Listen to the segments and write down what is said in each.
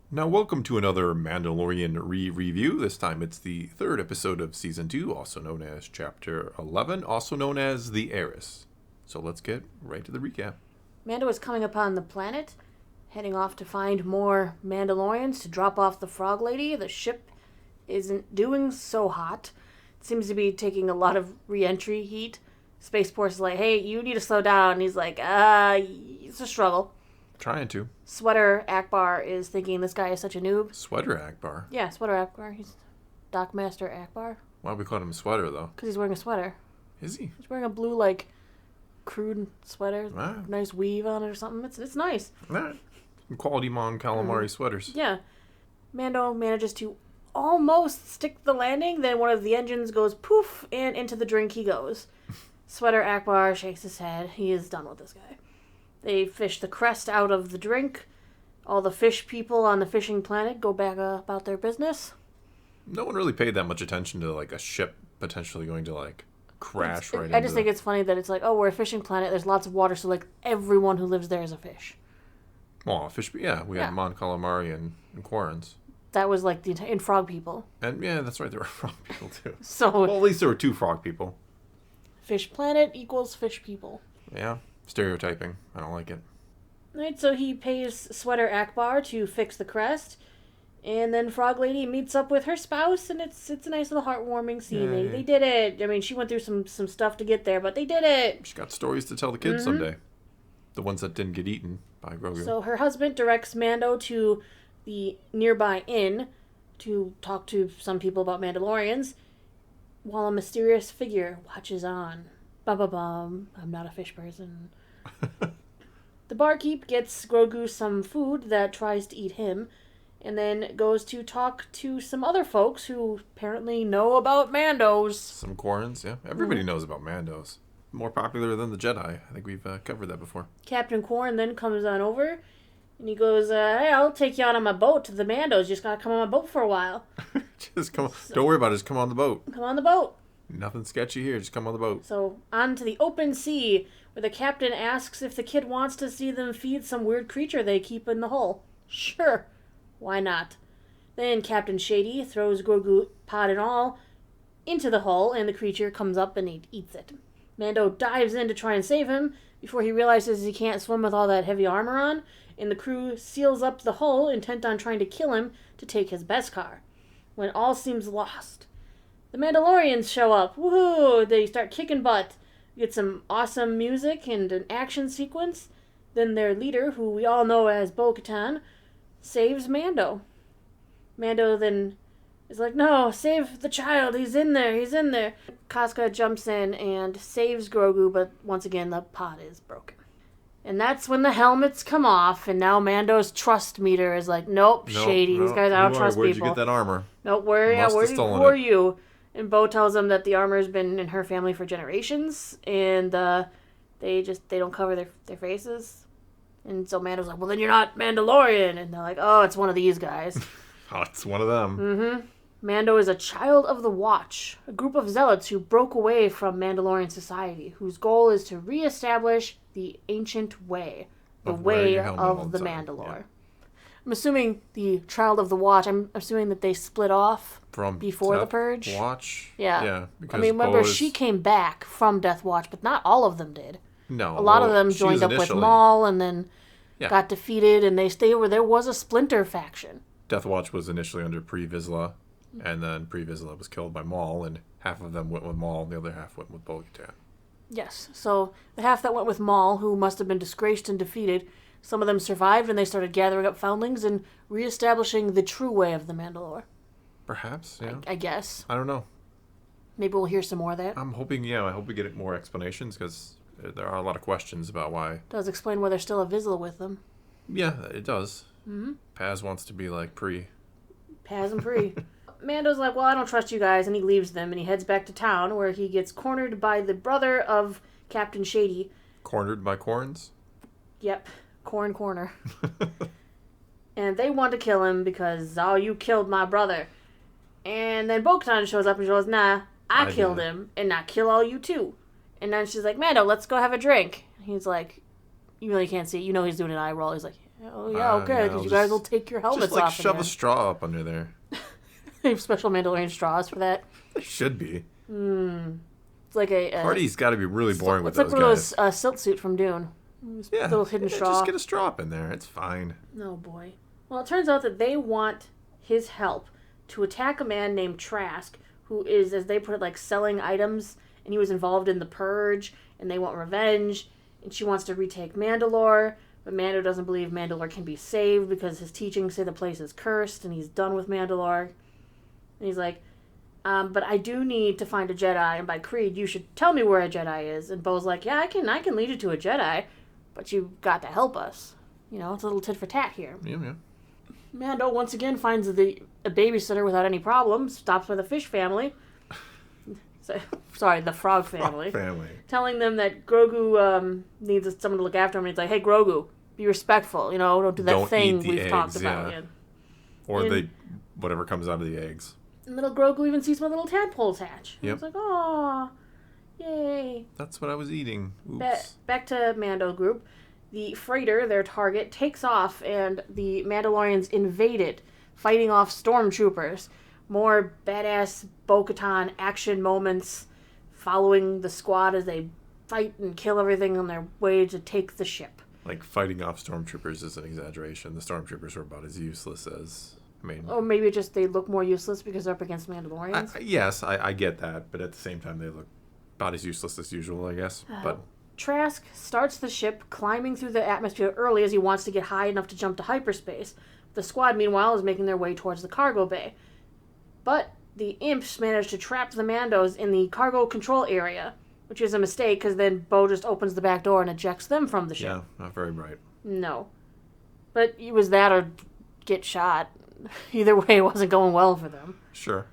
Now, welcome to another Mandalorian re-review. This time it's the third episode of Season 2, also known as Chapter 11, also known as The Heiress. So let's get right to the recap. Mando is coming upon the planet, heading off to find more Mandalorians to drop off the Frog Lady. The ship isn't doing so hot. It seems to be taking a lot of re-entry heat. Spaceport is like, hey, you need to slow down. And he's like, it's a struggle. Trying to. Sweater Akbar is thinking this guy is such a noob. Sweater Akbar? Yeah, Sweater Akbar. He's Dockmaster Akbar. Why do we call him Sweater, though? Because he's wearing a sweater. Is he? He's wearing a blue, crude sweater. Nice weave on it or something. It's nice. Quality Mon Calamari sweaters. Yeah. Mando manages to almost stick the landing, then one of the engines goes poof, and into the drink he goes. Sweater Akbar shakes his head. He is done with this guy. They fish the crest out of the drink. All the fish people on the fishing planet go back about their business. No one really paid that much attention to, a ship potentially going to, crash right into I just think it's funny that it's we're a fishing planet, there's lots of water, so, everyone who lives there is a fish. Well, fish, yeah, we had Mon Calamari and Quarrens. That was, and frog people. And, yeah, that's right, there were frog people, too. So, well, at least there were two frog people. Fish planet equals fish people. Yeah, stereotyping. I don't like it. Right, so he pays Sweater Akbar to fix the crest, and then Frog Lady meets up with her spouse, and it's a nice little heartwarming scene. They did it. I mean, she went through some stuff to get there, but they did it. She's got stories to tell the kids someday. The ones that didn't get eaten by Grogu. So her husband directs Mando to the nearby inn to talk to some people about Mandalorians, while a mysterious figure watches on. Ba-ba-bum, I'm not a fish person. The barkeep gets Grogu some food that tries to eat him, and then goes to talk to some other folks who apparently know about Mandos. Some Quarrens, yeah. Everybody knows about Mandos. More popular than the Jedi. I think we've covered that before. Captain Quarren then comes on over, and he goes, hey, I'll take you out on my boat to the Mandos. You just gotta come on my boat for a while. Just come on. Don't worry about it. Just come on the boat. Come on the boat. Nothing sketchy here. Just come on the boat. So, on to the open sea, where the captain asks if the kid wants to see them feed some weird creature they keep in the hull. Sure. Why not? Then Captain Shady throws Grogu, pod and all, into the hull, and the creature comes up and eats it. Mando dives in to try and save him, before he realizes he can't swim with all that heavy armor on, and the crew seals up the hull, intent on trying to kill him to take his Beskar. When all seems lost, the Mandalorians show up. Woohoo! They start kicking butt. We get some awesome music and an action sequence. Then their leader, who we all know as bo-katan, saves Mando. Mando then is like, no, save the child. He's in there. Casca jumps in and saves Grogu, but once again, the pod is broken. And that's when the helmets come off, and now Mando's trust meter is like, nope, shady. These guys, I don't trust Where'd people. Where'd you get that armor? Nope, who are you? And Bo tells him that the armor's been in her family for generations, and they don't cover their faces. And so Mando's like, well, then you're not Mandalorian. And they're like, oh, it's one of these guys. Oh, it's one of them. Mm-hmm. Mando is a child of the Watch, a group of zealots who broke away from Mandalorian society, whose goal is to reestablish the ancient way, the way of the Mandalore. Yeah. I'm assuming the child of the Watch, I'm assuming that they split off from before the Purge. Watch? Yeah. I mean, remember, she came back from Death Watch, but not all of them did. No. A lot of them joined up with Maul and then got defeated, and there was a splinter faction. Death Watch was initially under Pre Vizsla, and then Pre Vizsla was killed by Maul, and half of them went with Maul, and the other half went with bo-katan. Yes, so the half that went with Maul, who must have been disgraced and defeated, some of them survived, and they started gathering up foundlings and reestablishing the true way of the Mandalore. Perhaps, yeah. I guess. I don't know. Maybe we'll hear some more of that. I'm hoping, I hope we get more explanations, because there are a lot of questions about why. It does explain why there's still a Vizsla with them. Yeah, it does. Mm-hmm. Paz wants to be like Pre. Paz and Pre. Mando's like, well, I don't trust you guys, and he leaves them, and he heads back to town, where he gets cornered by the brother of Captain Shady. Cornered by Quarrens? Yep. Corner. And they want to kill him because, you killed my brother. And then Bo-Katan shows up and she goes, nah, I killed him, and I kill all you too. And then she's like, Mando, let's go have a drink. He's like, you really can't see it. You know he's doing an eye roll. He's like, Oh, yeah, okay, because you guys will take your helmets just, off. Shove a straw up under there. They have special Mandalorian straws for that. There should be. It's like a... Party's got to be really boring with those guys. It's like one of those silt suit from Dune. Yeah. Little hidden straw. Just get a straw up in there. It's fine. Oh, boy. Well, it turns out that they want his help to attack a man named Trask, who is, as they put it, like selling items, and he was involved in the Purge, and they want revenge, and she wants to retake Mandalore, but Mando doesn't believe Mandalore can be saved because his teachings say the place is cursed, and he's done with Mandalore. And he's like, but I do need to find a Jedi, and by creed, you should tell me where a Jedi is. And Bo's like, yeah, I can lead you to a Jedi, but you've got to help us. You know, it's a little tit for tat here. Yeah. Mando once again finds a babysitter without any problems, stops by the fish family. Sorry, the frog family. Telling them that Grogu needs someone to look after him. And he's like, hey, Grogu, be respectful. You know, don't do that thing we've talked about. Yeah. Or whatever comes out of the eggs. And little Grogu even sees my little tadpoles hatch. Yep. He's like, aw, yay. That's what I was eating. Oops. Back to Mando group. The freighter, their target, takes off, and the Mandalorians invade it, fighting off stormtroopers. More badass bo-katan action moments following the squad as they fight and kill everything on their way to take the ship. Like, fighting off stormtroopers is an exaggeration. The stormtroopers are about as useless as... Or maybe just they look more useless because they're up against Mandalorians? Yes, I get that, but at the same time they look about as useless as usual, I guess. But Trask starts the ship, climbing through the atmosphere early as he wants to get high enough to jump to hyperspace. The squad, meanwhile, is making their way towards the cargo bay. But the imps manage to trap the Mandos in the cargo control area, which is a mistake because then Bo just opens the back door and ejects them from the ship. Yeah, not very bright. No. But it was that or get shot. Either way, it wasn't going well for them. Sure.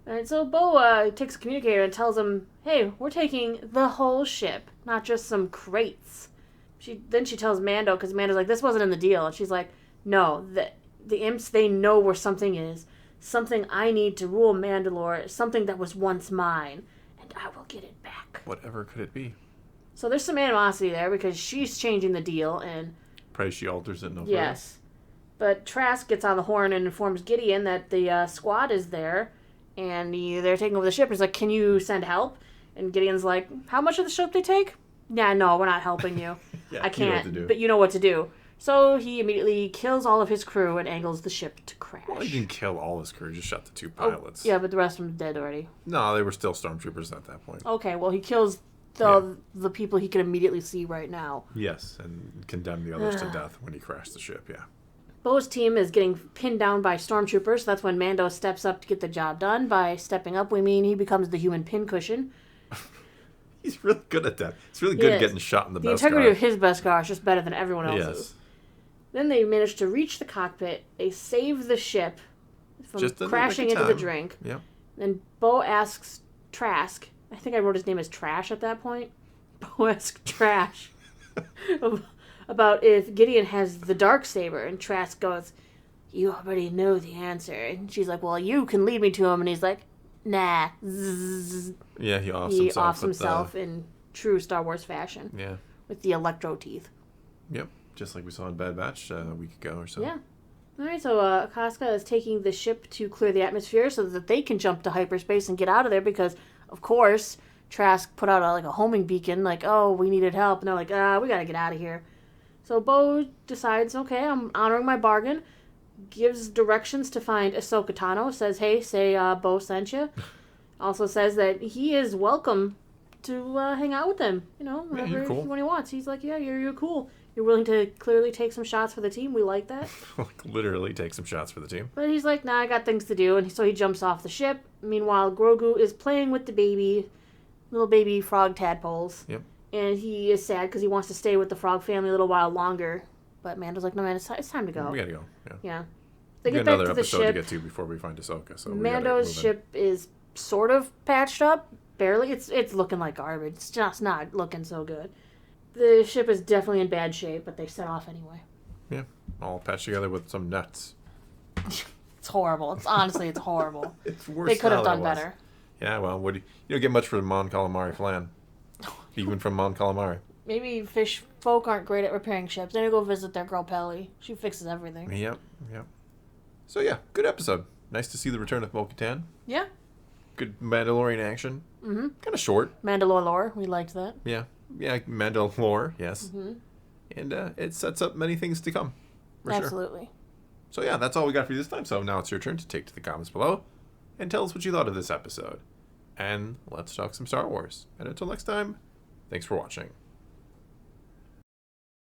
Alright, so Bo takes a communicator and tells him, hey, we're taking the whole ship, not just some crates. Then she tells Mando, because Mando's like, this wasn't in the deal. And she's like, no, the imps, they know where something is. Something I need to rule Mandalore, something that was once mine, and I will get it back. Whatever could it be? So there's some animosity there because she's changing the deal, and... Pray she alters it no further. Yes. But Trask gets on the horn and informs Gideon that the squad is there, and they're taking over the ship. He's like, can you send help? And Gideon's like, how much of the ship they take? Nah, no, we're not helping you. Yeah, I can't, you know but you know what to do. So he immediately kills all of his crew and angles the ship to crash. Well, he didn't kill all his crew, just shot the two pilots. Yeah, but the rest of them are dead already. No, they were still stormtroopers at that point. Okay, well, he kills the people he can immediately see right now. Yes, and condemned the others to death when he crashed the ship, yeah. Bo's team is getting pinned down by stormtroopers. So that's when Mando steps up to get the job done. By stepping up, we mean he becomes the human pincushion. He's really good at that. He's really good at getting shot in the Beskar. The integrity of his Beskar is just better than everyone else's. Yes. Then they manage to reach the cockpit. They save the ship from crashing into the drink. Yep. Then Bo asks Trask, I think I wrote his name as Trash at that point. Bo asks Trash about if Gideon has the Darksaber, and Trask goes, you already know the answer. And she's like, well, you can lead me to him. And he's like, nah. Zzz. Yeah, he offs himself in true Star Wars fashion. Yeah. With the electro teeth. Yep, just like we saw in Bad Batch a week ago or so. Yeah. Alright, so Akaska is taking the ship to clear the atmosphere so that they can jump to hyperspace and get out of there because, of course, Trask put out a homing beacon, like, oh, we needed help. And they're like, we gotta get out of here. So Bo decides, okay, I'm honoring my bargain, gives directions to find Ahsoka Tano, says, hey, say Bo sent you. Also says that he is welcome to hang out with them, whenever when he wants. He's like, yeah, you're cool. You're willing to clearly take some shots for the team. We like that. Like, literally take some shots for the team. But he's like, nah, I got things to do. And so he jumps off the ship. Meanwhile, Grogu is playing with the little baby frog tadpoles. Yep. And he is sad because he wants to stay with the frog family a little while longer. But Mando's like, no, man, it's time to go. We gotta go. Yeah. They get back another to the episode to ship. get to before we find Ahsoka. So Mando's ship is sort of patched up. Barely. It's looking like garbage. It's just not looking so good. The ship is definitely in bad shape, but they set off anyway. Yeah. All patched together with some nuts. It's horrible. It's horrible. It's worse. They could have done better. Yeah, well, you don't get much from Mon Calamari flan. Even from Mon Calamari. Maybe fish folk aren't great at repairing ships. Then you go visit their girl Pelly. She fixes everything. Yep. So yeah, good episode. Nice to see the return of bo-katan. Yeah. Good Mandalorian action. Mm-hmm. Kind of short. Mandalore lore. We liked that. Yeah, Mandalore, yes. Mm-hmm. And it sets up many things to come. For Absolutely. Sure. So yeah, that's all we got for you this time. So now it's your turn to take to the comments below and tell us what you thought of this episode. And let's talk some Star Wars. And until next time, thanks for watching.